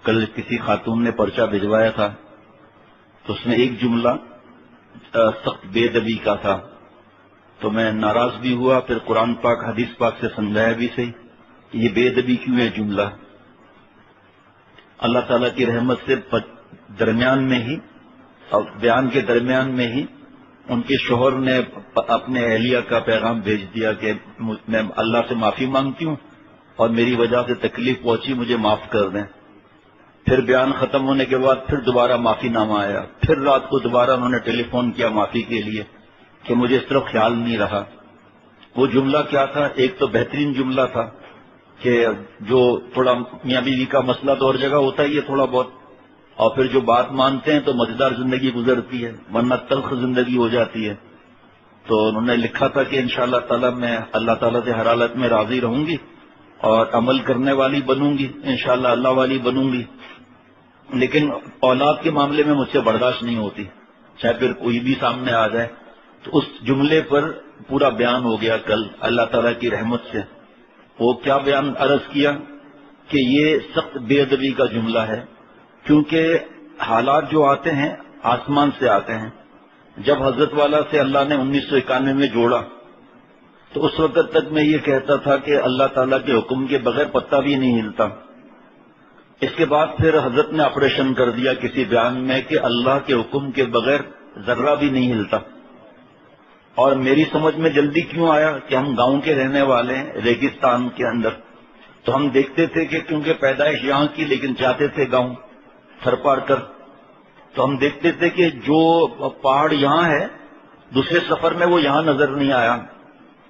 کل کسی خاتون نے پرچہ بھجوایا تھا تو اس میں ایک جملہ سخت بے ادبی کا تھا، تو میں ناراض بھی ہوا، پھر قرآن پاک حدیث پاک سے سمجھایا بھی صحیح کہ یہ بے ادبی کیوں ہے جملہ۔ اللہ تعالیٰ کی رحمت سے درمیان میں ہی اور بیان کے درمیان میں ہی ان کے شوہر نے اپنے اہلیہ کا پیغام بھیج دیا کہ میں اللہ سے معافی مانگتی ہوں اور میری وجہ سے تکلیف پہنچی، مجھے معاف کر دیں۔ پھر بیان ختم ہونے کے بعد پھر دوبارہ معافی نامہ آیا، پھر رات کو دوبارہ انہوں نے ٹیلی فون کیا معافی کے لیے کہ مجھے اس طرف خیال نہیں رہا۔ وہ جملہ کیا تھا؟ ایک تو بہترین جملہ تھا کہ جو تھوڑا میاں بیوی کا مسئلہ تو ہر جگہ ہوتا ہی ہے تھوڑا بہت، اور پھر جو بات مانتے ہیں تو مزیدار زندگی گزرتی ہے، ورنہ تلخ زندگی ہو جاتی ہے۔ تو انہوں نے لکھا تھا کہ انشاءاللہ تعالی میں اللہ تعالیٰ سے ہر حالت میں راضی رہوں گی اور عمل کرنے والی بنوں گی، انشاءاللہ اللہ والی بنوں گی، لیکن اولاد کے معاملے میں مجھ سے برداشت نہیں ہوتی، چاہے پھر کوئی بھی سامنے آ جائے۔ تو اس جملے پر پورا بیان ہو گیا کل اللہ تعالیٰ کی رحمت سے۔ وہ کیا بیان عرض کیا کہ یہ سخت بے ادبی کا جملہ ہے، کیونکہ حالات جو آتے ہیں آسمان سے آتے ہیں۔ جب حضرت والا سے اللہ نے 1991 میں جوڑا تو اس وقت تک میں یہ کہتا تھا کہ اللہ تعالیٰ کے حکم کے بغیر پتہ بھی نہیں ہلتا۔ اس کے بعد پھر حضرت نے آپریشن کر دیا کسی بیان میں کہ اللہ کے حکم کے بغیر ذرہ بھی نہیں ہلتا۔ اور میری سمجھ میں جلدی کیوں آیا کہ ہم گاؤں کے رہنے والے ہیں ریگستان کے اندر، تو ہم دیکھتے تھے کہ کیونکہ پیدائش یہاں کی لیکن جاتے تھے گاؤں تھر پار کر، تو ہم دیکھتے تھے کہ جو پہاڑ یہاں ہے دوسرے سفر میں وہ یہاں نظر نہیں آیا،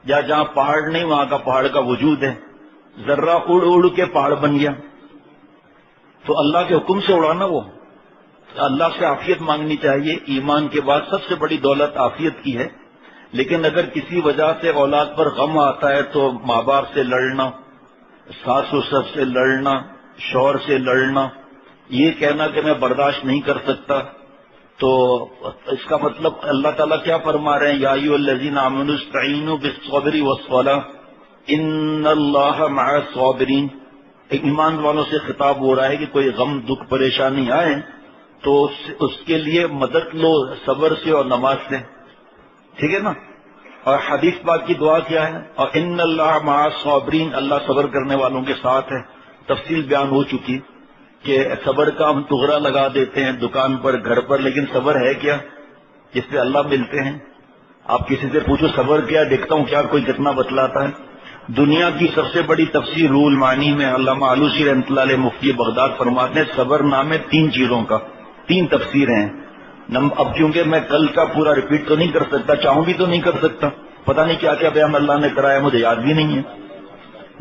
یا جہاں پہاڑ نہیں وہاں کا پہاڑ کا وجود ہے، ذرہ اڑ اڑ کے پہاڑ بن گیا۔ تو اللہ کے حکم سے اڑانا، وہ اللہ سے عافیت مانگنی چاہیے۔ ایمان کے بعد سب سے بڑی دولت عافیت کی ہے، لیکن اگر کسی وجہ سے اولاد پر غم آتا ہے تو ماں باپ سے لڑنا، ساس سسر سے لڑنا، شوہر سے لڑنا، یہ کہنا کہ میں برداشت نہیں کر سکتا، تو اس کا مطلب اللہ تعالیٰ کیا فرما رہے ہیں؟ یا ایھا الذین آمنوا استعینوا بالصبر والصلاۃ ان اللہ مع الصابرین۔ ایمان والوں سے خطاب ہو رہا ہے کہ کوئی غم دکھ پریشانی آئے تو اس کے لیے مدد لو صبر سے اور نماز سے، ٹھیک ہے نا؟ اور حدیث پاک کی دعا کیا ہے؟ اور ان اللہ مع الصابرین، اللہ صبر کرنے والوں کے ساتھ ہے۔ تفصیل بیان ہو چکی کہ صبر کا ہم تغرا لگا دیتے ہیں دکان پر گھر پر، لیکن صبر ہے کیا جس سے اللہ ملتے ہیں؟ آپ کسی سے پوچھو صبر کیا، دیکھتا ہوں کیا کوئی کتنا بتلاتا ہے۔ دنیا کی سب سے بڑی تفسیر روح المعانی میں علامہ آلوسی رحمۃ اللہ علیہ مفتی بغداد فرماتے ہیں صبر نام ہے 3 چیزوں کا، 3 تفسیریں ہیں۔ اب کیونکہ میں کل کا پورا ریپیٹ تو نہیں کر سکتا، چاہوں بھی تو نہیں کر سکتا، پتہ نہیں کیا کیا بیان اللہ نے کرایا مجھے یاد بھی نہیں ہے۔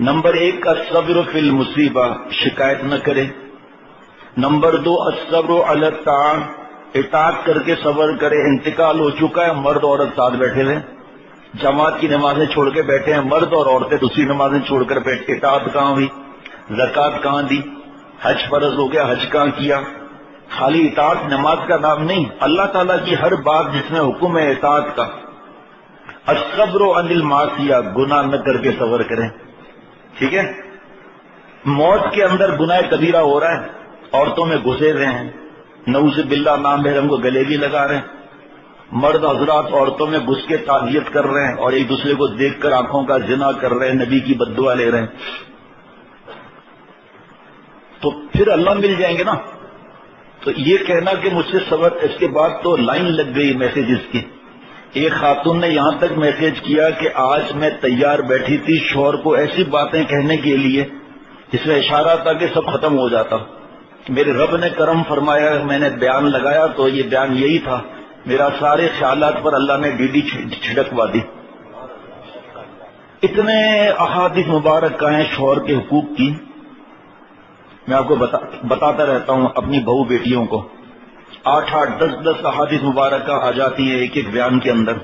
نمبر 1 الصبر فی المصیبہ، شکایت نہ کرے۔ نمبر 2 الصبر علی الطاعۃ، اطاعت کر کے صبر کرے۔ انتقال ہو چکا ہے، مرد عورت ساتھ بیٹھے ہوئے، جماعت کی نمازیں چھوڑ کے بیٹھے ہیں مرد اور عورتیں دوسری نمازیں چھوڑ کر بیٹھے۔ اطاعت کہاں ہوئی؟ زکوٰۃ کہاں دی؟ حج فرض ہو گیا، حج کہاں کیا؟ خالی اطاعت نماز کا نام نہیں، اللہ تعالیٰ کی ہر بات جس میں حکم ہے اطاعت کا۔ الصبر عن المعصیہ، گناہ نہ کر کے صبر کریں، ٹھیک ہے؟ موت کے اندر گناہ کبیرہ ہو رہا ہے، عورتوں میں گھسے ہوئے ہیں، نعوذ باللہ نامحرم کو گلے بھی لگا رہے ہیں، مرد حضرات عورتوں میں گھس کے تعزیت کر رہے ہیں اور ایک دوسرے کو دیکھ کر آنکھوں کا زنا کر رہے ہیں، نبی کی بد دعا لے رہے ہیں، تو پھر اللہ مل جائیں گے نا۔ تو یہ کہنا کہ مجھ سے صبر، اس کے بعد تو لائن لگ گئی میسیجز کی۔ ایک خاتون نے یہاں تک میسج کیا کہ آج میں تیار بیٹھی تھی شوہر کو ایسی باتیں کہنے کے لیے جس میں اشارہ تھا کہ سب ختم ہو جاتا، میرے رب نے کرم فرمایا، میں نے بیان لگایا تو یہ بیان یہی تھا، میرا سارے خیالات پر اللہ نے ڈی چھڑکوا دی۔ اتنے احادیث مبارک کا ہیں شوہر کے حقوق کی، میں آپ کو بتاتا رہتا ہوں اپنی بہو بیٹیوں کو، 8 10 احادیث مبارکہ آ جاتی ہیں ایک ایک بیان کے اندر۔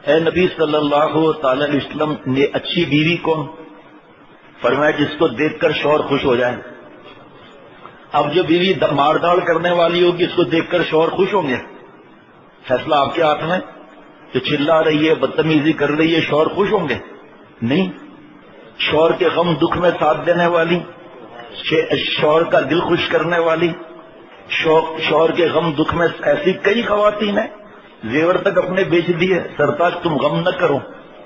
اے نبی صلی اللہ تعالی علیہ وسلم نے اچھی بیوی کو فرمایا جس کو دیکھ کر شوہر خوش ہو جائے۔ اب جو بیوی مار داڑ کرنے والی ہوگی اس کو دیکھ کر شوہر خوش ہوں گے؟ فیصلہ آپ کے ہاتھ میں۔ جو چلا رہی ہے بدتمیزی کر رہی ہے شوہر خوش ہوں گے؟ نہیں۔ شوہر کے غم دکھ میں ساتھ دینے والی، شوہر کا دل خوش کرنے والی، شوہر کے غم دکھ میں ایسی کئی خواتین ہیں، زیور تک اپنے بیچ دیے. سرتاج تم غم نہ کرو،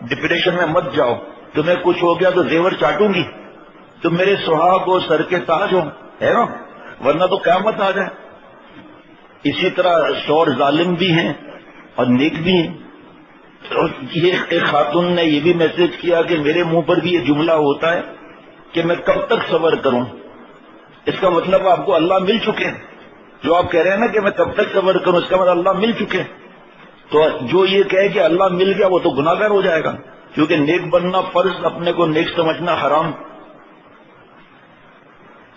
ڈپریشن میں مت جاؤ، تمہیں کچھ ہو گیا تو زیور چاٹوں گی، تم میرے سہاگ ہو، سر کے تاج ہو، ہے نا، ورنہ تو قیامت آ جائے. اسی طرح شوہر ظالم بھی ہیں اور نیک بھی ہیں. یہ ایک خاتون نے یہ بھی میسج کیا کہ میرے منہ پر بھی یہ جملہ ہوتا ہے کہ میں کب تک صبر کروں. اس کا مطلب آپ کو اللہ مل چکے ہیں. جو آپ کہہ رہے ہیں نا کہ میں کب تک صبر کروں، اس کا مطلب اللہ مل چکے. تو جو یہ کہے کہ اللہ مل گیا وہ تو گناہ گار ہو جائے گا، کیونکہ نیک بننا فرض، اپنے کو نیک سمجھنا حرام.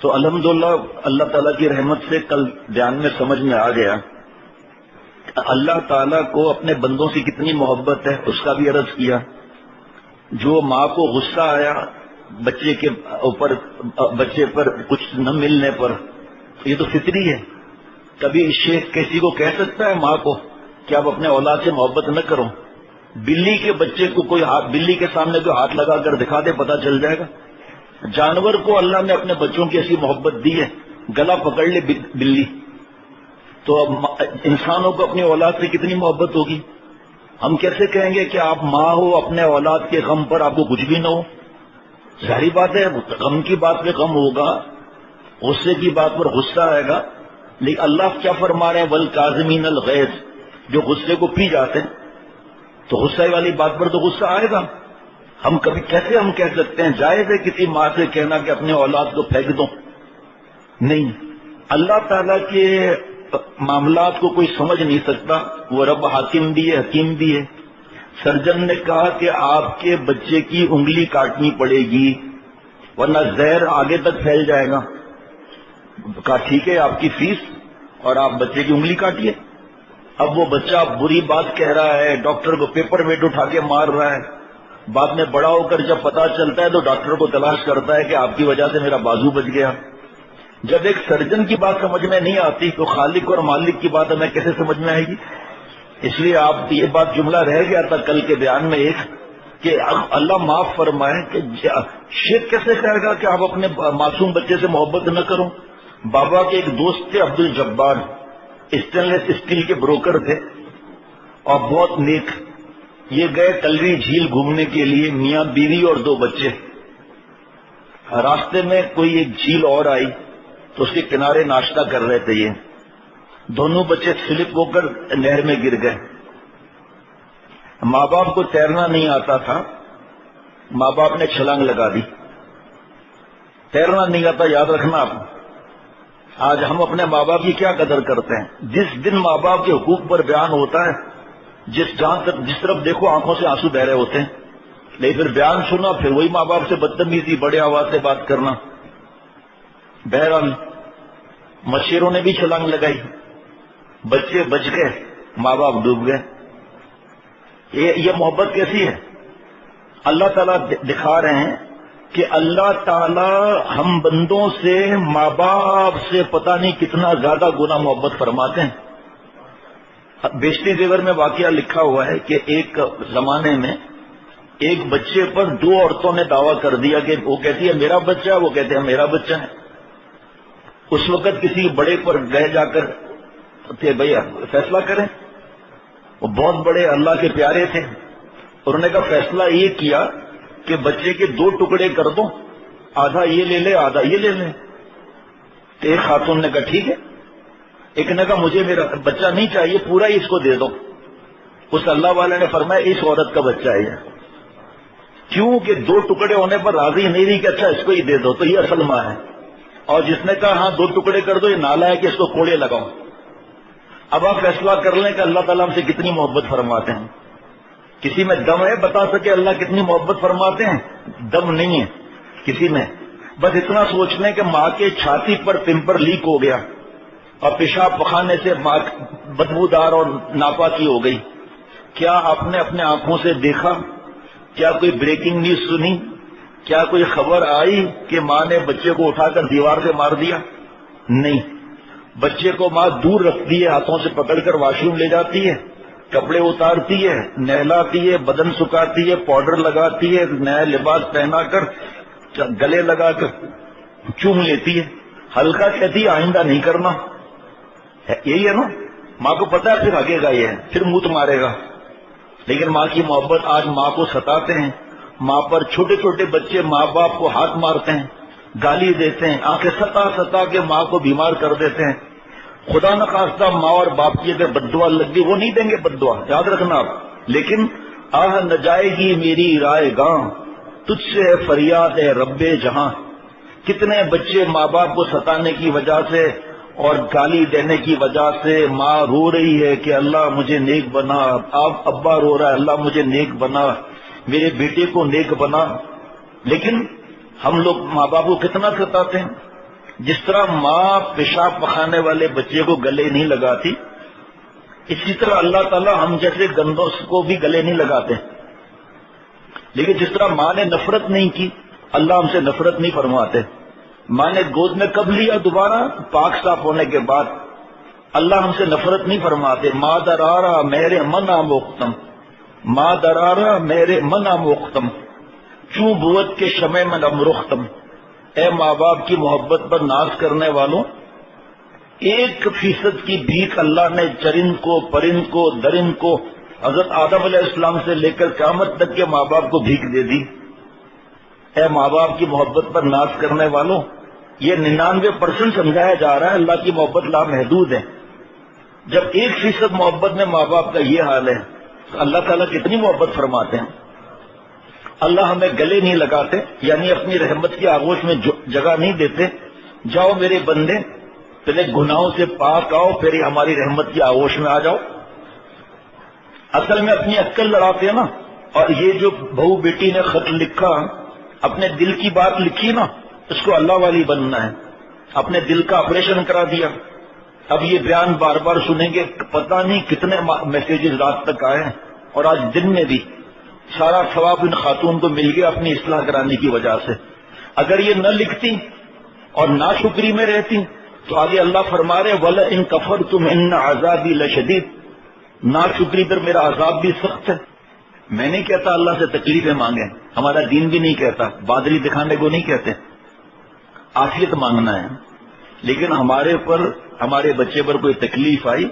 تو الحمدللہ اللہ تعالیٰ کی رحمت سے کل دھیان میں سمجھ میں آ گیا اللہ تعالیٰ کو اپنے بندوں سے کتنی محبت ہے. اس کا بھی عرض کیا. جو ماں کو غصہ آیا بچے کے اوپر، بچے پر کچھ نہ ملنے پر، یہ تو فطری ہے. کبھی شیخ کسی کو کہہ سکتا ہے ماں کو کہ آپ اپنے اولاد سے محبت نہ کرو؟ بلی کے بچے کو کوئی بلی کے سامنے کوئی ہاتھ لگا کر دکھا دے، پتہ چل جائے گا. جانور کو اللہ نے اپنے بچوں کی ایسی محبت دی ہے، گلا پکڑ لے بلی، تو انسانوں کو اپنی اولاد سے کتنی محبت ہوگی. ہم کیسے کہیں گے کہ آپ ماں ہو، اپنے اولاد کے غم پر آپ کو کچھ بھی نہ ہو؟ ظاہری بات ہے غم کی بات پہ غم ہوگا، غصے کی بات پر غصہ آئے گا. لیکن اللہ کیا فرما رہے ہیں؟ والکاظمین الغیظ، جو غصے کو پی جاتے ہیں. تو غصے والی بات پر تو غصہ آئے گا. ہم کیسے ہم کہہ سکتے ہیں جائز ہے کسی ماں سے کہنا کہ اپنے اولاد کو پھینک دو؟ نہیں. اللہ تعالیٰ کے معاملات کو کوئی سمجھ نہیں سکتا. وہ رب حاکم بھی ہے، حکیم بھی ہے. سرجن نے کہا کہ آپ کے بچے کی انگلی کاٹنی پڑے گی ورنہ زہر آگے تک پھیل جائے گا. کہا ٹھیک ہے، آپ کی فیس اور آپ بچے کی انگلی کاٹیے. اب وہ بچہ بری بات کہہ رہا ہے، ڈاکٹر کو پیپر ویٹ اٹھا کے مار رہا ہے. بعد میں بڑا ہو کر جب پتا چلتا ہے تو ڈاکٹر کو تلاش کرتا ہے کہ آپ کی وجہ سے میرا بازو بچ گیا. جب ایک سرجن کی بات سمجھ میں نہیں آتی تو خالق اور مالک کی بات ہمیں کیسے سمجھ میں آئے گی؟ اس لیے آپ یہ بات جملہ رہ گیا تھا کل کے بیان میں ایک، کہ اللہ معاف فرمائے کہ شیخ کیسے کہے گا کہ آپ اپنے معصوم بچے سے محبت نہ کرو. بابا کے ایک دوست تھے عبد الجبار، اسٹین لیس اسٹیل کے بروکر تھے اور بہت نیک. یہ گئے کلوی جھیل گھومنے کے لیے، میاں بیوی اور 2 بچے. راستے میں کوئی ایک جھیل اور آئی تو اس کے کنارے ناشتہ کر رہے تھے. یہ دونوں بچے سلپ ہو کر نہر میں گر گئے. ماں باپ کو تیرنا نہیں آتا تھا، ماں باپ نے چھلانگ لگا دی. تیرنا نہیں آتا، یاد رکھنا آپ. آج ہم اپنے ماں باپ کی کیا قدر کرتے ہیں؟ جس دن ماں باپ کے حقوق پر بیان ہوتا ہے، جس طرف دیکھو آنکھوں سے آنسو بہ رہے ہوتے ہیں، لیکن پھر بیان سنا پھر وہی ماں باپ سے بدتمیزی، بڑے آواز سے بات کرنا. بہرحال مشیروں نے بھی چھلانگ لگائی، بچے بچ گئے، ماں باپ ڈوب گئے. یہ محبت کیسی ہے؟ اللہ تعالیٰ دکھا رہے ہیں کہ اللہ تعالیٰ ہم بندوں سے ماں باپ سے پتہ نہیں کتنا زیادہ گنا محبت فرماتے ہیں. بیشتی زیور میں واقعہ لکھا ہوا ہے کہ ایک زمانے میں ایک بچے پر 2 عورتوں نے دعویٰ کر دیا کہ وہ کہتی ہے میرا بچہ ہے، وہ کہتے ہیں میرا بچہ ہے. اس وقت کسی بڑے پر گئے جا کر کہ بھائی فیصلہ کریں. وہ بہت بڑے اللہ کے پیارے تھے. انہوں نے کہا فیصلہ یہ کیا کہ بچے کے 2 ٹکڑے کر دو، آدھا یہ لے لے آدھا یہ لے لے. تو ایک خاتون نے کہا ٹھیک ہے. ایک نے کہا مجھے میرا بچہ نہیں چاہیے، پورا ہی اس کو دے دو. اس اللہ والے نے فرمایا اس عورت کا بچہ ہے. کیوں کہ 2 ٹکڑے ہونے پر راضی نہیں رہی کہ اچھا اس کو ہی دے دو، تو یہ اصل ماں ہے. اور جس نے کہا ہاں 2 ٹکڑے کر دو، یہ نالا ہے کہ اس کو کوڑے لگاؤ. اب آپ فیصلہ کر لیں کہ اللہ تعالیٰ ہم سے کتنی محبت فرماتے ہیں. کسی میں دم ہے بتا سکے اللہ کتنی محبت فرماتے ہیں؟ دم نہیں ہے کسی میں. بس اتنا سوچ لیں کہ ماں کے چھاتی پر پمپر لیک ہو گیا اور پیشاب پخانے سے بدبودار اور ناپاکی ہو گئی. کیا آپ نے اپنے آنکھوں سے دیکھا؟ کیا کوئی بریکنگ نیوز سنی؟ کیا کوئی خبر آئی کہ ماں نے بچے کو اٹھا کر دیوار سے مار دیا؟ نہیں. بچے کو ماں دور رکھتی ہے، ہاتھوں سے پکڑ کر واش روم لے جاتی ہے، کپڑے اتارتی ہے، نہلاتی ہے، بدن سکھاتی ہے، پاؤڈر لگاتی ہے، نیا لباس پہنا کر، گلے لگا کر. چوم لیتی ہے، ہلکا کہتی ہے آئندہ نہیں کرنا، یہی ہے نا. ماں کو پتا ہے پھر آگے گا، یہ پھر منہ تو مارے گا. لیکن ماں کی محبت آج ماں کو ستاتے ہیں. ماں پر چھوٹے چھوٹے بچے ماں باپ کو ہاتھ مارتے ہیں، گالی دیتے ہیں، آنکھیں ستا ستا کے ماں کو بیمار کر دیتے ہیں. خدا نخواستہ ماں اور باپ کی اگر بد دعا لگ گئی، وہ نہیں دیں گے بد دعا، یاد رکھنا آپ. لیکن آہ نہ جائے گی میری رائے گاں، تجھ سے ہے فریاد ہے رب جہاں. کتنے بچے ماں باپ کو ستانے کی وجہ سے اور گالی دینے کی وجہ سے ماں رو رہی ہے کہ اللہ مجھے نیک بنا، آپ ابا رو رہا ہے اللہ مجھے نیک بنا، میرے بیٹے کو نیک بنا. لیکن ہم لوگ ماں باپ کو کتنا ستاتے ہیں. جس طرح ماں پیشاب پخانے والے بچے کو گلے نہیں لگاتی، اسی طرح اللہ تعالیٰ ہم جیسے گندوں کو بھی گلے نہیں لگاتے. لیکن جس طرح ماں نے نفرت نہیں کی، اللہ ہم سے نفرت نہیں فرماتے. ماں نے گود میں کب لیا دوبارہ؟ پاک صاف ہونے کے بعد. اللہ ہم سے نفرت نہیں فرماتے. ماں درارا میرے منا موختم، ماں درارا میرے منا موختم، چوں بوت کے شمع میں نمرختم. اے ماں باپ کی محبت پر ناز کرنے والوں، 1% کی بھیک اللہ نے چرند کو، پرند کو، درند کو، حضرت آدم علیہ السلام سے لے کر قیامت تک کے ماں باپ کو بھیک دے دی. اے ماں باپ کی محبت پر ناز کرنے والوں، یہ 99% سمجھایا جا رہا ہے اللہ کی محبت لامحدود ہے. جب 1% محبت میں ماں باپ کا یہ حال ہے تو اللہ تعالیٰ کتنی محبت فرماتے ہیں. اللہ ہمیں گلے نہیں لگاتے، یعنی اپنی رحمت کی آغوش میں جگہ نہیں دیتے. جاؤ میرے بندے، پہلے گناہوں سے پاک آؤ، پھر ہماری رحمت کی آغوش میں آ جاؤ. اصل میں اپنی عقل لڑاتے ہیں نا. اور یہ جو بہو بیٹی نے خط لکھا، اپنے دل کی بات لکھی نا، اس کو اللہ والی بننا ہے. اپنے دل کا آپریشن کرا دیا. اب یہ بیان بار بار سنیں گے، پتہ نہیں کتنے میسیجز رات تک آئے ہیں، اور آج دن میں بھی سارا ثواب ان خاتون کو مل گیا اپنی اصلاح کرانے کی وجہ سے. اگر یہ نہ لکھتی اور ناشکری میں رہتی تو آگے اللہ فرما رہے وَلَئِن كَفَرْتُمْ إِنَّ عَذَابِي لَشَدِيدٌ، ناشکری پر میرا عذاب بھی سخت ہے. میں نہیں کہتا اللہ سے تکلیفیں مانگیں، ہمارا دین بھی نہیں کہتا، بادری دکھانے کو نہیں کہتے، عافیت مانگنا ہے. لیکن ہمارے پر، ہمارے بچے پر کوئی تکلیف آئی،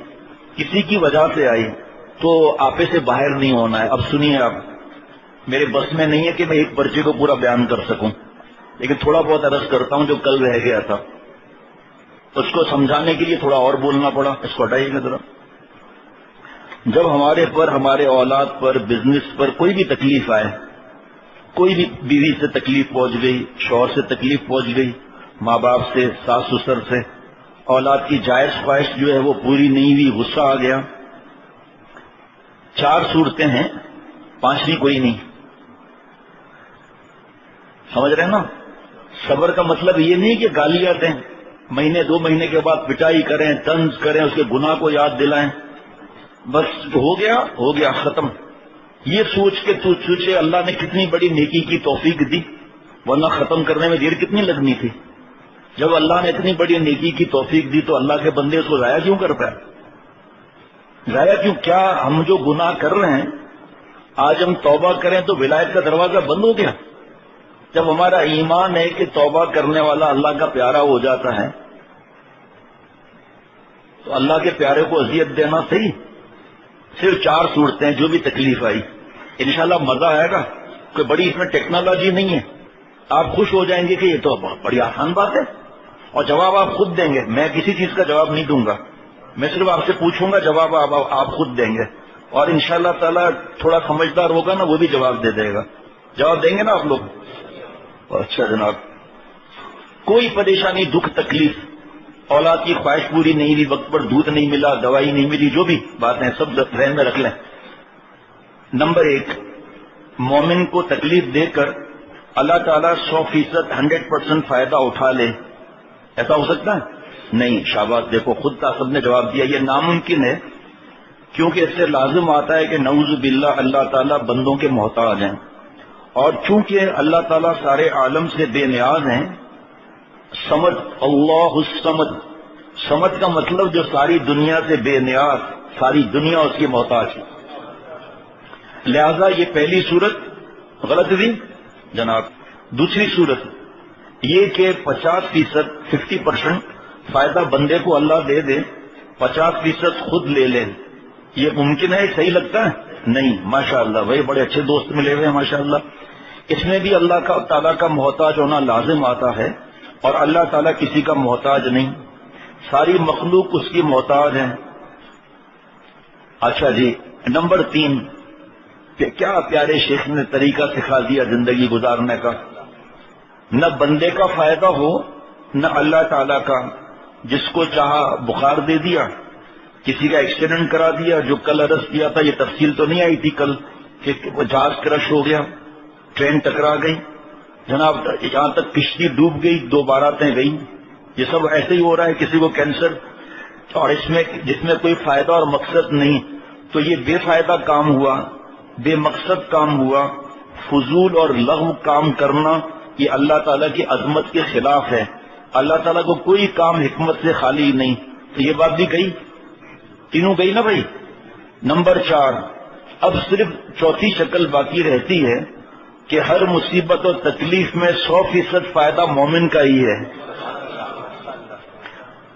کسی کی وجہ سے آئی، تو آپے سے باہر نہیں ہونا ہے. اب سنیے، آپ میرے بس میں نہیں ہے کہ میں ایک پرچے کو پورا بیان کر سکوں، لیکن تھوڑا بہت عرض کرتا ہوں جو کل رہ گیا تھا. اس کو سمجھانے کے لیے تھوڑا اور بولنا پڑا. اس کو ہٹائیے گا ذرا. جب ہمارے پر، ہمارے اولاد پر، بزنس پر کوئی بھی تکلیف آئے، کوئی بھی بیوی سے تکلیف پہنچ گئی، شوہر سے تکلیف پہنچ گئی، ماں باپ سے، ساس سسر سے، اولاد کی جائز خواہش جو ہے وہ پوری نہیں ہوئی، غصہ آ گیا، 4 صورتیں ہیں، 5ویں کوئی نہیں. سمجھ رہے ہیں نا؟ صبر کا مطلب یہ نہیں کہ گالیاں دیں، مہینے 2 مہینے کے بعد پٹائی کریں، طنز کریں، اس کے گناہ کو یاد دلائیں، بس ہو گیا ختم. یہ سوچ کے تو سوچے اللہ نے کتنی بڑی نیکی کی توفیق دی، ورنہ ختم کرنے میں دیر کتنی لگنی تھی. جب اللہ نے اتنی بڑی نیکی کی توفیق دی تو اللہ کے بندے اس کو ضائع کیوں کر پائے؟ ضائع کیوں؟ کیا ہم جو گناہ کر رہے ہیں آج ہم توبہ کریں تو ولایت کا دروازہ بند ہو گیا؟ جب ہمارا ایمان ہے کہ توبہ کرنے والا اللہ کا پیارا ہو جاتا ہے تو اللہ کے پیارے کو اذیت دینا صحیح؟ صرف 4 صورتیں، جو بھی تکلیف آئی انشاءاللہ مزہ آئے گا. کوئی بڑی اس میں ٹیکنالوجی نہیں ہے. آپ خوش ہو جائیں گے کہ یہ تو بہت بڑی آسان بات ہے، اور جواب آپ خود دیں گے. میں کسی چیز کا جواب نہیں دوں گا، میں صرف آپ سے پوچھوں گا، جواب آپ خود دیں گے. اور انشاءاللہ تعالیٰ تھوڑا سمجھدار ہوگا نا، وہ بھی جواب دے دے گا. جواب دیں گے نا آپ لوگ؟ اچھا جناب. کوئی پریشانی، دکھ، تکلیف، اولاد کی خواہش پوری نہیں ہوئی، وقت پر دودھ نہیں ملا، دوائی نہیں ملی، جو بھی باتیں سب ذہن میں رکھ لیں. نمبر 1، مومن کو تکلیف دے کر اللہ تعالیٰ 100%، 100% فائدہ اٹھا لے، ایسا ہو سکتا ہے؟ نہیں. شاباش، دیکھو خود سب نے جواب دیا یہ ناممکن ہے، کیونکہ اس سے لازم آتا ہے کہ نعوذ باللہ اللہ تعالیٰ بندوں کے محتاج ہیں، اور چونکہ اللہ تعالیٰ سارے عالم سے بے نیاز ہیں. سمد، اللہ الصمد، سمد کا مطلب جو ساری دنیا سے بے نیاز، ساری دنیا اس کی محتاج ہے. لہذا یہ پہلی صورت غلط ہوئی جناب. دوسری صورت، یہ کہ 50% فائدہ بندے کو اللہ دے دے، 50% خود لے لے، یہ ممکن ہے؟ صحیح لگتا ہے؟ نہیں. ماشاءاللہ بھائی بڑے اچھے دوست ملے ہوئے ہیں ماشاءاللہ. اس میں بھی اللہ تعالیٰ کا محتاج ہونا لازم آتا ہے، اور اللہ تعالیٰ کسی کا محتاج نہیں، ساری مخلوق اس کی محتاج ہے. اچھا جی، نمبر 3 کہ کیا پیارے شیخ نے طریقہ سکھا دیا زندگی گزارنے کا. نہ بندے کا فائدہ ہو نہ اللہ تعالیٰ کا. جس کو چاہا بخار دے دیا، کسی کا ایکسیڈنٹ کرا دیا. جو کل عرض کیا تھا، یہ تفصیل تو نہیں آئی تھی کل کہ وہ جہاز کرش ہو گیا، ٹرین ٹکرا گئی جناب، یہاں تک کشتی ڈوب گئی، 2 باراتیں گئی. یہ سب ایسے ہی ہو رہا ہے. کسی کو کینسر، اور اس میں جس میں کوئی فائدہ اور مقصد نہیں، تو یہ بے فائدہ کام ہوا، بے مقصد کام ہوا. فضول اور لغو کام کرنا یہ اللہ تعالیٰ کی عظمت کے خلاف ہے. اللہ تعالیٰ کو کوئی کام حکمت سے خالی نہیں. تو یہ بات بھی گئی، تینوں گئی نا بھائی. نمبر 4، اب صرف چوتھی شکل باقی رہتی ہے کہ ہر مصیبت اور تکلیف میں 100% فائدہ مومن کا ہی ہے.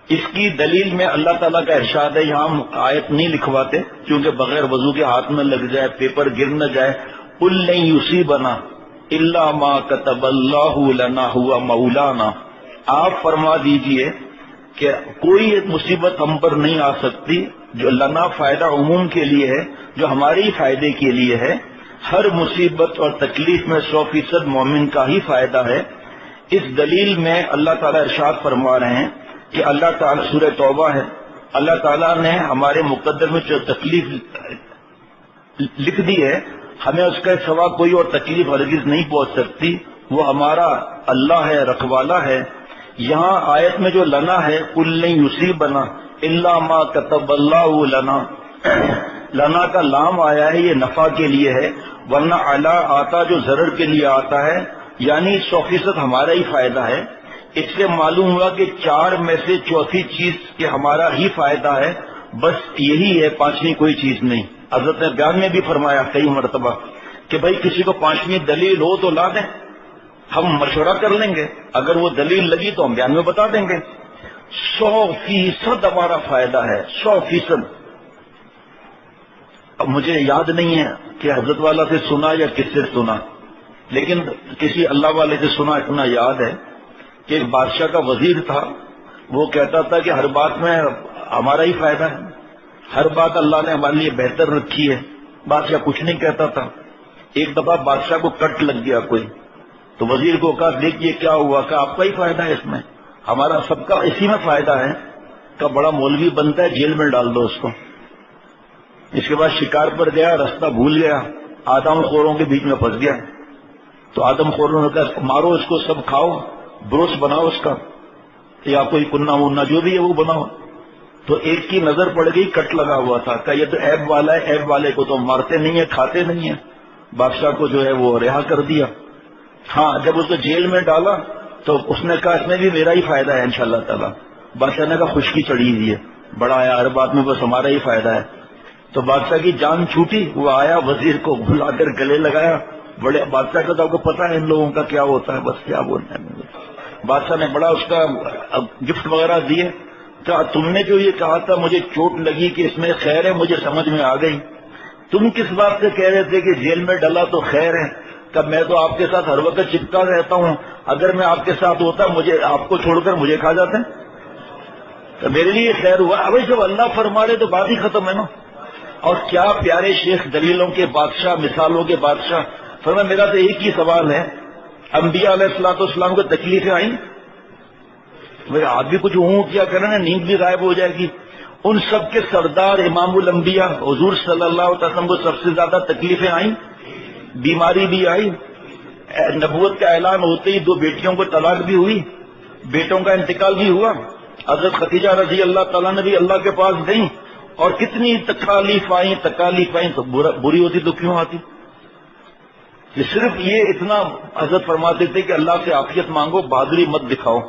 اس کی دلیل میں اللہ تعالیٰ کا ارشاد ہے. یہاں ہم آیت نہیں لکھواتے کیونکہ بغیر وضو کے ہاتھ میں لگ جائے، پیپر گر نہ جائے. قُل لَن يُصِيبَنَا إِلَّا مَا كَتَبَ اللَّهُ لَنَا هُوَ مَوْلَانَا. آپ فرما دیجئے کہ کوئی مصیبت ہم پر نہیں آ سکتی جو لنا فائدہ عموم کے لیے ہے، جو ہمارے ہی فائدے کے لیے ہے. ہر مصیبت اور تکلیف میں 100% مومن کا ہی فائدہ ہے. اس دلیل میں اللہ تعالیٰ ارشاد فرما رہے ہیں کہ اللہ تعالیٰ، سورہ توبہ ہے، اللہ تعالیٰ نے ہمارے مقدر میں جو تکلیف لکھ دی ہے، ہمیں اس کے سوا کوئی اور تکلیف ہرگز نہیں پہنچ سکتی. وہ ہمارا اللہ ہے، رکھوالا ہے. یہاں آیت میں جو لنا ہے، قُل لَن يُصِيبَنَا إِلَّا مَا كَتَبَ اللَّهُ لَنَا، لنا کا لام آیا ہے، یہ نفع کے لیے ہے، ورنہ علا آتا جو ضرر کے لیے آتا ہے، یعنی 100% ہمارا ہی فائدہ ہے. اس سے معلوم ہوا کہ 4 میں سے چوتھی چیز کہ ہمارا ہی فائدہ ہے، بس یہی ہے، 5ویں کوئی چیز نہیں. حضرت نے بیان میں بھی فرمایا کئی مرتبہ کہ بھائی کسی کو 5ویں دلیل ہو تو لا دیں، ہم مشورہ کر لیں گے، اگر وہ دلیل لگی تو ہم بیان میں بتا دیں گے. 100% ہمارا فائدہ ہے، 100%. اب مجھے یاد نہیں ہے کہ حضرت والا سے سنا یا کس سے سنا، لیکن کسی اللہ والے سے سنا. اتنا یاد ہے کہ ایک بادشاہ کا وزیر تھا، وہ کہتا تھا کہ ہر بات میں ہمارا ہی فائدہ ہے، ہر بات اللہ نے ہمارے لیے بہتر رکھی ہے. بادشاہ کچھ نہیں کہتا تھا. ایک دفعہ بادشاہ کو کٹ لگ گیا کوئی، تو وزیر کو کہا دیکھیے کیا ہوا، کہ آپ کا ہی فائدہ ہے اس میں، ہمارا سب کا اسی میں فائدہ ہے. کا بڑا مولوی بنتا ہے، جیل میں ڈال دو اس کو. اس کے بعد شکار پر گیا، رستہ بھول گیا، آدم خوروں کے بیچ میں پھنس گیا. تو آدم خوروں نے کہا مارو اس کو، سب کھاؤ، بروس بناؤ اس کا، یا کوئی کننا ونا جو بھی ہے وہ بناؤ. تو ایک کی نظر پڑ گئی، کٹ لگا ہوا تھا، کہ یہ تو عیب والا ہے، عیب والے کو تو مارتے نہیں ہیں، کھاتے نہیں ہیں. بادشاہ کو جو ہے وہ رہا کر دیا. ہاں جب اس کو جیل میں ڈالا تو اس نے کہا اس میں بھی میرا ہی فائدہ ہے انشاءاللہ تعالی. بادشاہ نے کہا خشکی چڑھی ہوئی ہے، بڑا آیا ہر بات میں بس ہمارا ہی فائدہ ہے. تو بادشاہ کی جان چھوٹی، وہ آیا وزیر کو بلا کر گلے لگایا. بڑے بادشاہ کا تو آپ کو پتا ہے ان لوگوں کا کیا ہوتا ہے، بس کیا بولنا ہے. بادشاہ نے بڑا اس کا گفٹ وغیرہ دیے. کہا تم نے جو یہ کہا تھا مجھے چوٹ لگی کہ اس میں خیر ہے، مجھے سمجھ میں آ گئی. تم کس بات سے کہہ رہے تھے کہ جیل میں ڈلا تو خیر ہے؟ کہ میں تو آپ کے ساتھ ہر وقت چپکا رہتا ہوں، اگر میں آپ کے ساتھ ہوتا مجھے آپ کو چھوڑ کر مجھے کھا جاتے ہیں، تو میرے لیے خیر ہوا. اب جب اللہ فرما رہے تو بات ہی ختم ہے نا. اور کیا پیارے شیخ دلیلوں کے بادشاہ، مثالوں کے بادشاہ. فرمایا میرا تو ایک ہی سوال ہے، انبیاء علیہ الصلوۃ والسلام کو تکلیفیں آئیں؟ آپ بھی کچھ کیا کریں نا، نیند بھی غائب ہو جائے گی. ان سب کے سردار امام الانبیاء حضور صلی اللہ علیہ وسلم کو سب سے زیادہ تکلیفیں آئیں، بیماری بھی آئی. نبوت کا اعلان ہوتے ہی 2 بیٹیوں کو طلاق بھی ہوئی، بیٹوں کا انتقال بھی ہوا. حضرت خدیجہ رضی اللہ تعالیٰ نے بھی اللہ کے پاس گئیں، اور کتنی تکالیف آئیں تو بری ہوتی تو کیوں آتی. صرف یہ اتنا حضرت فرماتے تھے کہ اللہ سے عافیت مانگو، بہادری مت دکھاؤ.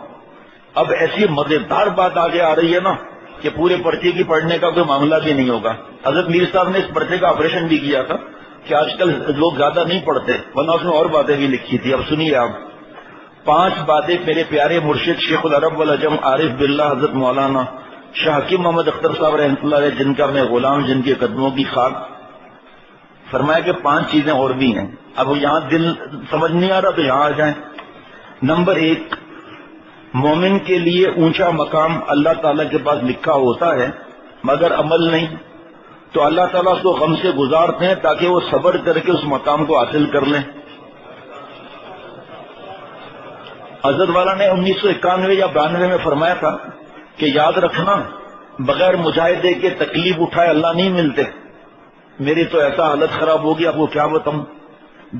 اب ایسی مزیدار بات آگے آ رہی ہے نا کہ پورے پرچے کی پڑھنے کا کوئی معاملہ بھی نہیں ہوگا. حضرت میر صاحب نے اس پرچے کا آپریشن بھی کیا تھا کہ آج کل لوگ زیادہ نہیں پڑھتے، ورنہ اس میں اور باتیں بھی لکھی تھی. اب سنیے آپ، 5 باتیں میرے پیارے مرشد شیخ العرب والعجم عارف باللہ حضرت مولانا شاہ حکیم محمد اختر صاحب رحمۃ اللہ علیہ، جن کا میں غلام، جن کے قدموں کی خاک، فرمایا کہ 5 چیزیں اور بھی ہیں. اب یہاں دل سمجھ نہیں آ رہا تو یہاں آ جائیں. نمبر 1، مومن کے لیے اونچا مقام اللہ تعالیٰ کے پاس لکھا ہوتا ہے مگر عمل نہیں، تو اللہ تعالیٰ اس کو غم سے گزارتے ہیں تاکہ وہ صبر کر کے اس مقام کو حاصل کر لیں. حضرت والا نے 1991 یا 92 میں فرمایا تھا کہ یاد رکھنا، بغیر مجاہدے کے تکلیف اٹھائے اللہ نہیں ملتے. میری تو ایسا حالت خراب ہوگی، آپ کو کیا بتاؤں.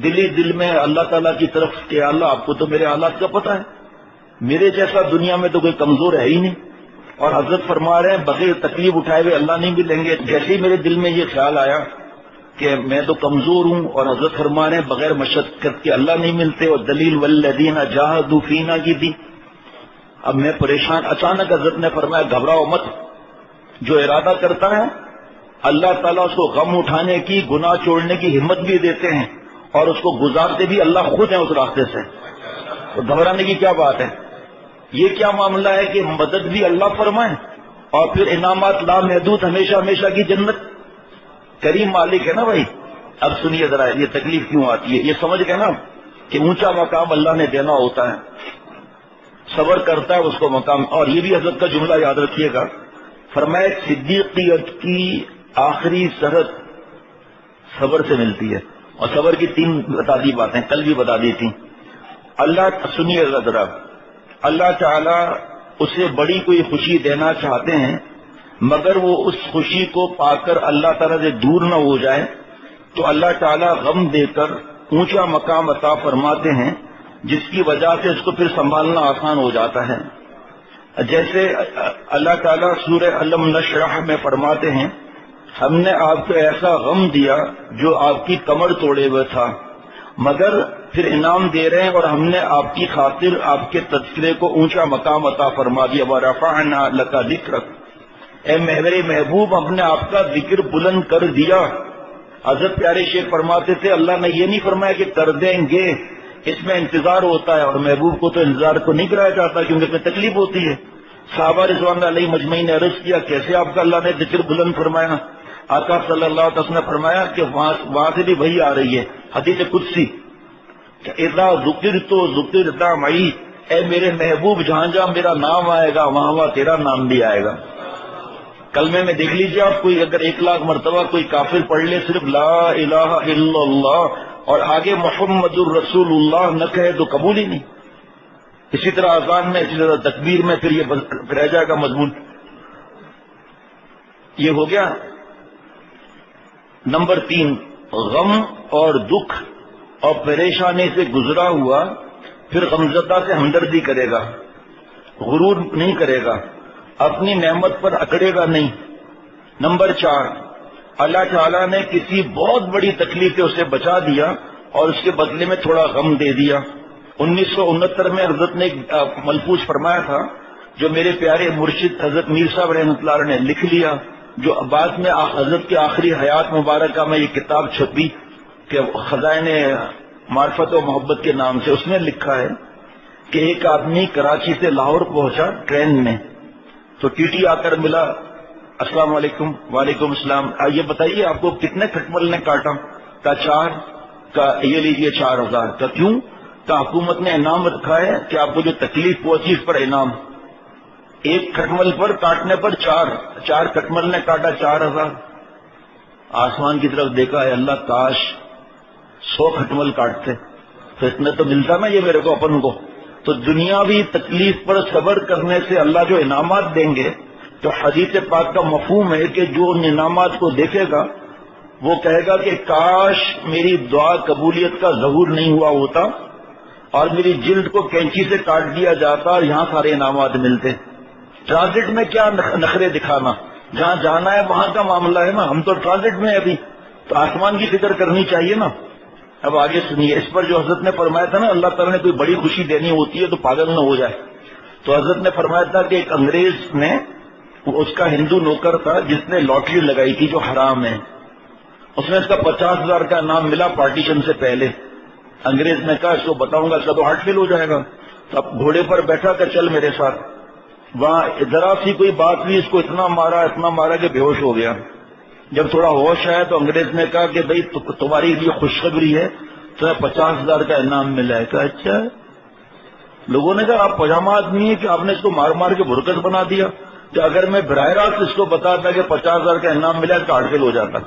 دل میں اللہ تعالیٰ کی طرف کہ اللہ آپ کو تو میرے حالات کا پتہ ہے، میرے جیسا دنیا میں تو کوئی کمزور ہے ہی نہیں. اور حضرت فرما رہے ہیں بغیر تکلیف اٹھائے ہوئے اللہ نہیں ملیں گے. جیسے ہی میرے دل میں یہ خیال آیا کہ میں تو کمزور ہوں، اور حضرت فرما رہے ہیں بغیر مشقت کے اللہ نہیں ملتے، اور دلیل والذین جاہدوا فینا کی دی. اب میں پریشان. اچانک حضرت نے فرمایا گھبراؤ مت، جو ارادہ کرتا ہے اللہ تعالیٰ اس کو غم اٹھانے کی، گناہ چھوڑنے کی ہمت بھی دیتے ہیں، اور اس کو گزارتے بھی اللہ خود ہیں اس راستے سے. تو گھبرانے کی کیا بات ہے. یہ کیا معاملہ ہے کہ مدد بھی اللہ فرمائے اور پھر انعامات لامحدود، ہمیشہ ہمیشہ کی جنت. کریم مالک ہے نا بھائی. اب سنیے ذرا یہ تکلیف کیوں آتی ہے، یہ سمجھ گئے نا کہ اونچا مقام اللہ نے دینا ہوتا ہے، صبر کرتا ہے اس کو مقام. اور یہ بھی حضرت کا جملہ یاد رکھیے گا، فرمایا صدیقیت کی آخری سرحد صبر سے ملتی ہے. اور صبر کی 3 بتا دی باتیں، کل بھی بتا دی تھی. اللہ سنیے ذرا، اللہ تعالی اسے بڑی کوئی خوشی دینا چاہتے ہیں مگر وہ اس خوشی کو پا کر اللہ تعالیٰ سے دور نہ ہو جائے تو اللہ تعالیٰ غم دے کر اونچا مقام عطا فرماتے ہیں، جس کی وجہ سے اس کو پھر سنبھالنا آسان ہو جاتا ہے. جیسے اللہ تعالیٰ سورہ علم نشرح میں فرماتے ہیں ہم نے آپ کو ایسا غم دیا جو آپ کی کمر توڑے ہوئے تھا، مگر پھر انعام دے رہے ہیں اور ہم نے آپ کی خاطر آپ کے تذکرے کو اونچا مقام عطا فرما دیا. وَرَفَعْنَا لَكَ ذِكْرَكَ، اے میرے محبوب ہم نے آپ کا ذکر بلند کر دیا. حضرت پیارے شیخ فرماتے تھے اللہ نے یہ نہیں فرمایا کہ کر دیں گے، اس میں انتظار ہوتا ہے، اور محبوب کو تو انتظار کو نہیں کرایا جاتا کیونکہ اس میں تکلیف ہوتی ہے. صحابہ رضوان اللہ علیہ مجمعین نے عرض کیا کیسے آپ کا اللہ نے ذکر بلند فرمایا. آقا صلی اللہ علیہ وسلم نے فرمایا کہ وہاں سے بھی وہی آ رہی ہے، حدیث قدسی، اذا ذکرت ذکرت معی، اے میرے محبوب جہاں جہاں میرا نام آئے گا وہاں وہاں تیرا نام بھی آئے گا. کلمے میں دیکھ لیجیے آپ، کوئی اگر 1,00,000 مرتبہ کوئی کافر پڑھ لے صرف لا الہ الا اللہ اور آگے محمد الرسول اللہ نہ کہے تو قبول ہی نہیں. اسی طرح اذان میں، اسی طرح تکبیر میں پھر یہ رہ جائے گا مضمون. یہ ہو گیا. نمبر 3، غم اور دکھ اور پریشانی سے گزرا ہوا پھر غمزدہ سے ہمدردی کرے گا، غرور نہیں کرے گا، اپنی نعمت پر اکڑے گا نہیں. نمبر 4، اللہ تعالیٰ نے کسی بہت بڑی تکلیف سے اسے بچا دیا اور اس کے بدلے میں تھوڑا غم دے دیا. 1969 میں حضرت نے ملفوظ فرمایا تھا جو میرے پیارے مرشد حضرت میر صاحب رحمۃ اللہ علیہ نے لکھ لیا، جو بعد میں حضرت کے آخری حیات مبارکہ میں یہ کتاب چھپی کہ خزائن معرفت و محبت کے نام سے. اس نے لکھا ہے کہ ایک آدمی کراچی سے لاہور پہنچا ٹرین میں، تو ٹی ٹی آ کر ملا، السلام علیکم. وعلیکم السلام. یہ بتائیے آپ کو کتنے کھٹمل نے کاٹا؟ کا 4. کا یہ لیجیے 4,000. کا کیوں؟ کا حکومت نے انعام رکھا ہے کہ آپ کو جو تکلیف پہنچی اس پر انعام، ایک کھٹمل پر کاٹنے پر 4 کھٹمل نے کاٹا 4,000. آسمان کی طرف دیکھا ہے اللہ کاش 100 کھٹمل کاٹتے تو اتنے تو ملتا نا یہ میرے کو اپن کو. تو دنیاوی تکلیف پر صبر کرنے سے اللہ جو انعامات دیں گے، تو حدیث پاک کا مفہوم ہے کہ جو ان انعامات کو دیکھے گا وہ کہے گا کہ کاش میری دعا قبولیت کا ظہور نہیں ہوا ہوتا اور میری جلد کو کینچی سے کاٹ دیا جاتا اور یہاں سارے انعامات ملتے. ٹرانزٹ میں کیا نخرے دکھانا، جہاں جانا ہے وہاں کا معاملہ ہے نا. ہم تو ٹرانزٹ میں ابھی، تو آسمان کی فکر کرنی چاہیے نا. اب آگے سنیے، اس پر جو حضرت نے فرمایا تھا نا اللہ تعالیٰ نے کوئی بڑی خوشی دینی ہوتی ہے تو پاگل نہ ہو جائے. تو حضرت نے فرمایا تھا کہ ایک انگریز نے، اس کا ہندو نوکر تھا جس نے لاٹری لگائی تھی جو حرام ہے، اس نے اس کا 50,000 کا انعام ملا پارٹیشن سے پہلے. انگریز نے کہا اس کو بتاؤں گا اس کا تو ہارٹ فیل ہو جائے گا. اب گھوڑے پر بیٹھا کہ چل میرے ساتھ. وہاں ذرا سی کوئی بات ہوئی، اس کو اتنا مارا کہ بے ہوش ہو گیا. جب تھوڑا ہوش آیا تو انگریز نے کہا کہ بھائی تمہاری لیے خوشخبری ہے، تمہیں 50,000 کا انعام ملا ہے. کہا اچھا. لوگوں نے کہا آپ پجامہ آدمی ہے کہ آپ نے اس کو مار کے برکت بنا دیا، کہ اگر میں براہ راست اس کو بتاتا کہ 50,000 کا انعام ملا تو کاٹل ہو جاتا.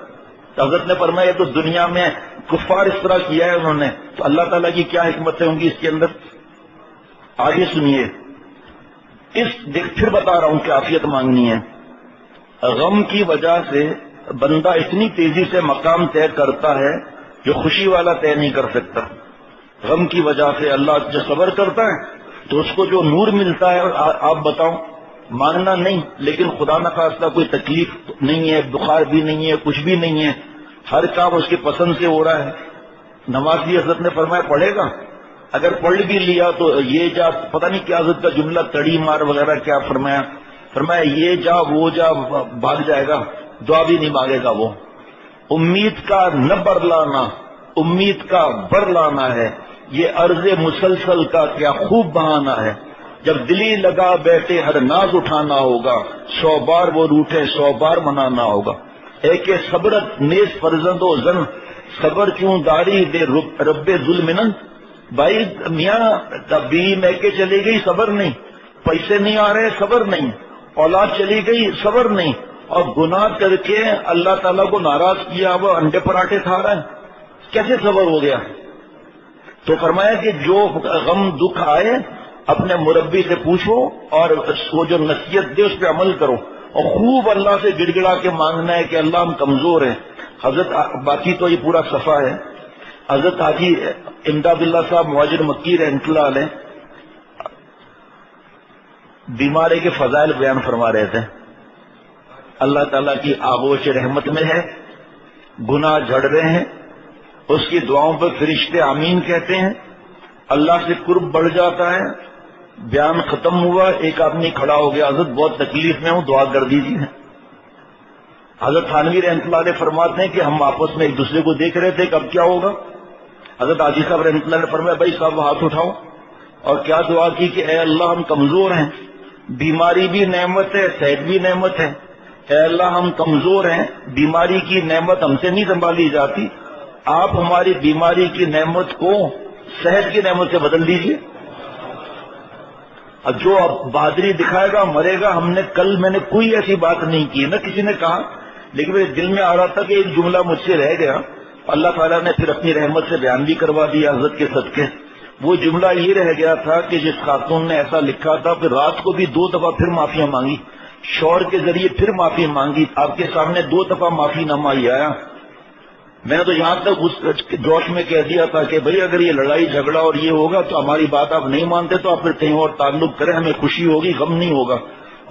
حضرت نے فرمایا تو دنیا میں کفار اس طرح کیا ہے انہوں نے، تو اللہ تعالیٰ کی کیا حکمتیں ہوں گی اس کے اندر. آگے سنیے، پھر بتا رہا ہوں کہ عافیت مانگنی ہے. غم کی وجہ سے بندہ اتنی تیزی سے مقام طے کرتا ہے جو خوشی والا طے نہیں کر سکتا. غم کی وجہ سے اللہ جو صبر کرتا ہے تو اس کو جو نور ملتا ہے. آپ بتاؤ، مانگنا نہیں، لیکن خدا نخواستہ کوئی تکلیف نہیں ہے، بخار بھی نہیں ہے، کچھ بھی نہیں ہے، ہر کام اس کی پسند سے ہو رہا ہے. نماز بھی حضرت نے فرمایا پڑھے گا، اگر پڑھ بھی لیا تو یہ جا، پتہ نہیں کیا حضرت کا جملہ تڑی مار وغیرہ کیا فرمایا یہ جا وہ جا بھاگ جائے گا، دعا بھی نہیں مانگے گا وہ. امید کا نہ برلانا، امید کا برلانا ہے، یہ عرض مسلسل کا کیا خوب بہانا ہے. جب دلی لگا بیٹھے ہر ناز اٹھانا ہوگا، 100 بار وہ روٹے 100 بار منانا ہوگا. ایک صبرت نیز فرزند و زن، صبر کیوں داری دے رب ظلمنن. بھائی میاں بیوی میں کے چلی گئی، صبر نہیں، پیسے نہیں آ رہے، صبر نہیں، اولاد چلی گئی، صبر نہیں، اور گناہ کر کے اللہ تعالیٰ کو ناراض کیا، وہ انڈے پراٹھے کھا رہا ہے، کیسے صبر ہو گیا؟ تو فرمایا کہ جو غم دکھ آئے اپنے مربی سے پوچھو اور وہ جو نصیحت دے اس پہ عمل کرو، اور خوب اللہ سے گڑ گڑا کے مانگنا ہے کہ اللہ ہم کمزور ہیں. حضرت باقی تو یہ پورا صفحہ ہے. حضرت حاجی امداد اللہ صاحب مہاجر مکی رحمۃ اللہ علیہ بیماری کے فضائل بیان فرما رہے تھے. اللہ تعالیٰ کی آغوش رحمت میں ہے، گناہ جھڑ رہے ہیں، اس کی دعاؤں پر فرشتے آمین کہتے ہیں، اللہ سے قرب بڑھ جاتا ہے. بیان ختم ہوا، ایک آدمی کھڑا ہو گیا، حضرت بہت تکلیف میں ہوں، دعا کر دیجیے. حضرت تھانوی رحمۃ اللہ علیہ فرماتے ہیں کہ ہم آپس میں ایک دوسرے کو دیکھ رہے تھے کہ اب کیا ہوگا. حضرت حاجی صاحب رحمۃ اللہ نے فرمایا بھائی صاحب ہاتھ اٹھاؤ، اور کیا دعا کی کہ اے اللہ ہم کمزور ہیں، بیماری بھی نعمت ہے، صحت بھی نعمت ہے. اے اللہ ہم کمزور ہیں، بیماری کی نعمت ہم سے نہیں سنبھالی جاتی، آپ ہماری بیماری کی نعمت کو صحت کی نعمت سے بدل دیجیے. اب جو اب بہادری دکھائے گا مرے گا. میں نے کوئی ایسی بات نہیں کی، نہ کسی نے کہا، لیکن میرے دل میں آ رہا تھا کہ ایک جملہ مجھ سے رہ گیا. اللہ تعالیٰ نے پھر اپنی رحمت سے بیان بھی کروا دیا حضرت کے صدقے. وہ جملہ یہ رہ گیا تھا کہ جس خاتون نے ایسا لکھا تھا، پھر رات کو بھی 2 دفعہ پھر معافیاں مانگی، شوہر کے ذریعے پھر معافی مانگی. آپ کے سامنے 2 دفعہ معافی نامہ ہی آیا. میں نے تو یہاں تک اس جوش میں کہہ دیا تھا کہ بھئی اگر یہ لڑائی جھگڑا اور یہ ہوگا تو ہماری بات آپ نہیں مانتے تو آپ پھر کہیں اور تعلق کریں، ہمیں خوشی ہوگی، غم نہیں ہوگا.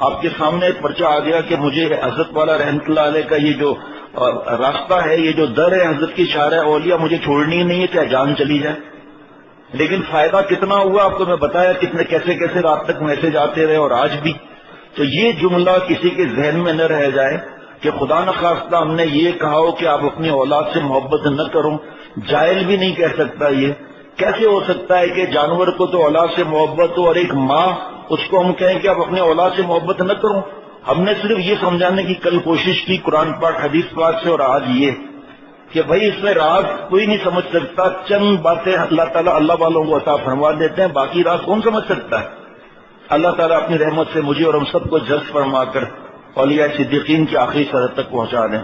آپ کے سامنے ایک پرچہ آ گیا کہ مجھے حضرت والا رحمۃ اللہ علیہ کا یہ جو راستہ ہے، یہ جو در ہے حضرت کی شارع اولیاء، مجھے چھوڑنی نہیں ہے، چاہے جان چلی جائے. لیکن فائدہ کتنا ہوا آپ کو میں بتایا، کیسے کیسے رات تک میسج آتے رہے، اور آج بھی. تو یہ جملہ کسی کے ذہن میں نہ رہ جائے کہ خدا نخواستہ ہم نے یہ کہا ہو کہ آپ اپنی اولاد سے محبت نہ کرو. جاہل بھی نہیں کہہ سکتا. یہ کیسے ہو سکتا ہے کہ جانور کو تو اولاد سے محبت ہو اور ایک ماں اس کو ہم کہیں کہ آپ اپنے اولاد سے محبت نہ کرو. ہم نے صرف یہ سمجھانے کی کل کوشش کی قرآن پاک حدیث پاک سے، اور آج یہ کہ بھائی اس میں راز کوئی نہیں سمجھ سکتا. چند باتیں اللہ تعالیٰ اللہ والوں کو عطا فرما دیتے ہیں، باقی راز کون سمجھ سکتا ہے. اللہ تعالیٰ اپنی رحمت سے مجھے اور ہم سب کو جذب فرما کر اولیاء صدیقین کی آخری سرحد تک پہنچا دیں.